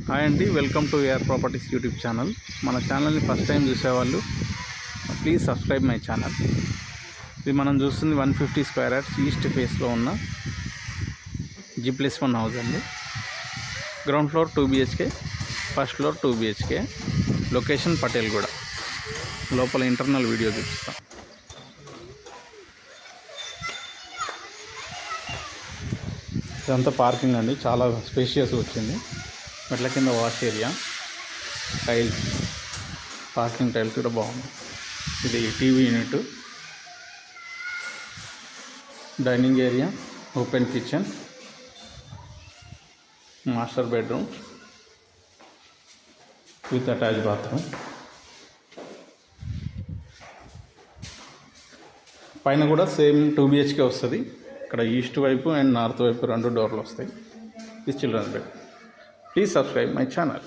Hi అండి, welcome to AR properties YouTube channel. మన ఛానల్ని ఫస్ట్ టైం చూసేవాళ్ళు ప్లీజ్ సబ్స్క్రైబ్ మై ఛానల్. ఇది మనం చూస్తుంది 150 స్క్వేర్ యార్డ్స్ ఈస్ట్ ఫేస్లో ఉన్న G+1 హౌస్ అండి. Ground floor 2 BHK, first floor 2 BHK, location Patelguda. లోపల ఇంటర్నల్ వీడియో చూపిస్తాం. ఇదంతా పార్కింగ్ అండి, చాలా స్పేషియస్ వచ్చింది. మెట్ల కింద wash area, tiles, parking tiles కూడా బాగుంది. ఇది TV unit, dining area, open kitchen, master bedroom with attach bathroom. పైన కూడా సేమ్ 2 BHK వస్తుంది. ఇక్కడ ఈస్ట్ వైపు అండ్ నార్త్ వైపు 2 డోర్లు వస్తాయి. ఇది children's bed. Please subscribe my channel.